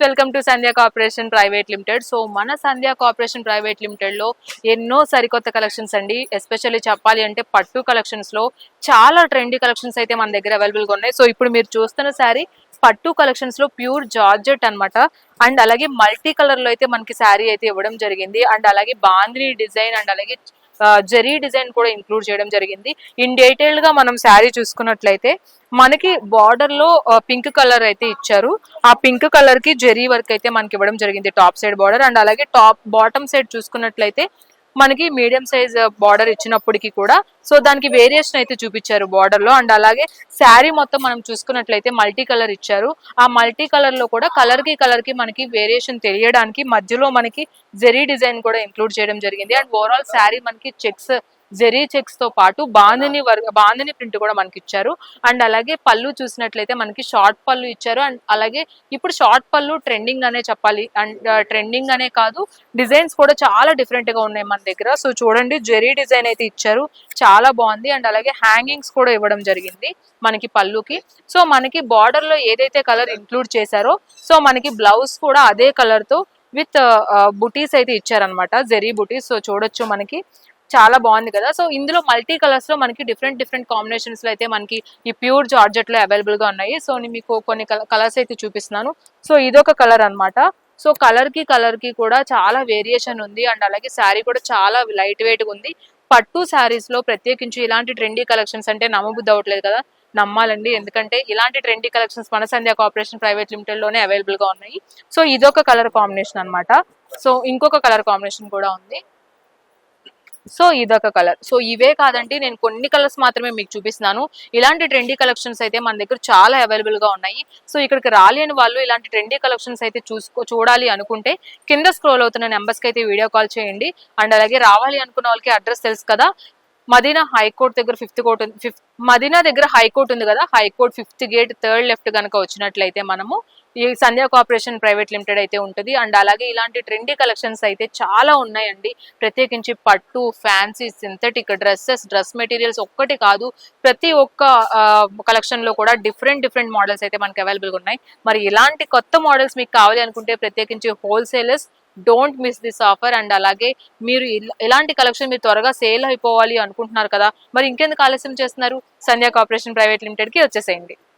Welcome to Sandhya corporation private limited. So మన సంధ్య corporation private limited లో ఎన్నో సరికొత్త కలెక్షన్స్ అండి. ఎస్పెషల్లీ చెప్పాలి అంటే పట్టు కలెక్షన్స్ లో చాలా ట్రెండీ కలెక్షన్స్ అయితే మన దగ్గర అవైలబుల్ గా ఉన్నాయి. సో ఇప్పుడు మీరు చూస్తున్న శారీ పట్టు కలెక్షన్స్ లో ప్యూర్ జార్జెట్ అన్నమాట. అండ్ అలాగే మల్టీ కలర్ లో అయితే మనకి శారీ అయితే ఇవ్వడం జరిగింది. అండ్ అలాగే బాంద్రీ డిజైన్ అండ్ అలాగే జెరీ డిజైన్ కూడా ఇంక్లూడ్ చేయడం జరిగింది. ఇన్ డీటెయిల్ గా మనం శారీ చూసుకున్నట్లయితే మనకి బార్డర్ లో పింక్ కలర్ అయితే ఇచ్చారు. ఆ పింక్ కలర్ కి జెరీ వర్క్ అయితే మనకి ఇవ్వడం జరిగింది టాప్ సైడ్ బార్డర్. అండ్ అలాగే బాటమ్ సైడ్ చూసుకున్నట్లయితే మనకి మీడియం సైజ్ బార్డర్ ఇచ్చినప్పటికీ కూడా సో దానికి వేరియేషన్ అయితే చూపించారు బార్డర్ లో. అండ్ అలాగే శారీ మొత్తం మనం చూసుకున్నట్లయితే మల్టీ కలర్ ఇచ్చారు. ఆ మల్టీ కలర్ లో కూడా కలర్ కి మనకి వేరియేషన్ తెలియడానికి మధ్యలో మనకి జెరీ డిజైన్ కూడా ఇంక్లూడ్ చేయడం జరిగింది. అండ్ ఓవరాల్ శారీ మనకి చెక్స్ జెరీ చెక్స్ తో పాటు బాందిని ప్రింట్ కూడా మనకి ఇచ్చారు. అండ్ అలాగే పళ్ళు చూసినట్లయితే మనకి షార్ట్ పళ్ళు ఇచ్చారు. అండ్ అలాగే ఇప్పుడు షార్ట్ పళ్ళు ట్రెండింగ్ అనే చెప్పాలి. అండ్ ట్రెండింగ్ అనే కాదు, డిజైన్స్ కూడా చాలా డిఫరెంట్ గా ఉన్నాయి మన దగ్గర. సో చూడండి, జెరీ డిజైన్ అయితే ఇచ్చారు, చాలా బాగుంది. అండ్ అలాగే హ్యాంగింగ్స్ కూడా ఇవ్వడం జరిగింది మనకి పళ్ళుకి. సో మనకి బార్డర్ లో ఏదైతే కలర్ ఇంక్లూడ్ చేశారో సో మనకి బ్లౌజ్ కూడా అదే కలర్ తో విత్ బుటీస్ అయితే ఇచ్చారనమాట, జెరీ బుటీస్. సో చూడొచ్చు, మనకి చాలా బాగుంది కదా. సో ఇందులో మల్టీ కలర్స్ లో మనకి డిఫరెంట్ కాంబినేషన్స్ లో అయితే మనకి ఈ ప్యూర్ జార్జెట్ లో అవైలబుల్ గా ఉన్నాయి. సో నేను మీకు కొన్ని కలర్స్ అయితే చూపిస్తున్నాను. సో ఇదొక కలర్ అన్నమాట. సో కలర్ కి కూడా చాలా వేరియేషన్ ఉంది. అండ్ అలాగే శారీ కూడా చాలా లైట్ వెయిట్ గా ఉంది. పట్టు శారీస్ లో ప్రత్యేకించి ఇలాంటి ట్రెండీ కలెక్షన్స్ అంటే నమ్మబుద్ధి అవ్వట్లేదు కదా, నమ్మాలండి. ఎందుకంటే ఇలాంటి ట్రెండీ కలెక్షన్స్ మన సంధ్య కార్పొరేషన్ ప్రైవేట్ లిమిటెడ్ లోనే అవైలబుల్ గా ఉన్నాయి. సో ఇదొక కలర్ కాంబినేషన్ అన్నమాట. సో ఇంకొక కలర్ కాంబినేషన్ కూడా ఉంది. సో ఇదొక కలర్. సో ఇవే కాదండి, నేను కొన్ని కలర్స్ మాత్రమే మీకు చూపిస్తున్నాను. ఇలాంటి ట్రెండీ కలెక్షన్స్ అయితే మన దగ్గర చాలా అవైలబుల్ గా ఉన్నాయి. సో ఇక్కడికి రాలేని వాళ్ళు ఇలాంటి ట్రెండీ కలెక్షన్స్ అయితే చూడాలి అనుకుంటే కింద స్క్రోల్ అవుతున్న నెంబర్స్ కి అయితే వీడియో కాల్ చేయండి. అండ్ అలాగే రావాలి అనుకున్న వాళ్ళకి అడ్రస్ తెలుసు కదా, మదీనా హైకోర్ట్ దగ్గర మదీనా దగ్గర హైకోర్ట్ ఉంది కదా, high court 5th gate 3rd left కనుక వచ్చినట్లయితే మనము ఈ సంధ్య కార్పొరేషన్ ప్రైవేట్ లిమిటెడ్ అయితే ఉంటుంది. అండ్ అలాగే ఇలాంటి ట్రెండీ కలెక్షన్స్ అయితే చాలా ఉన్నాయండి. ప్రత్యేకించి పట్టు, fancy, synthetic dresses, dress materials ఒక్కటి కాదు, ప్రతి ఒక్క కలెక్షన్ లో కూడా డిఫరెంట్ మోడల్స్ అయితే మనకి అవైలబుల్ గా ఉన్నాయి. మరి ఇలాంటి కొత్త మోడల్స్ మీకు కావాలి అనుకుంటే ప్రత్యేకించి wholesalers don't miss this offer. And అలాగే మీరు ఇలాంటి కలెక్షన్ మీరు త్వరగా సేల్ అయిపోవాలి అనుకుంటున్నారు కదా, మరి ఇంకెందుకు ఆలస్యం చేస్తున్నారు, సంధ్య కార్పొరేషన్ ప్రైవేట్ లిమిటెడ్ కి వచ్చేసేయండి.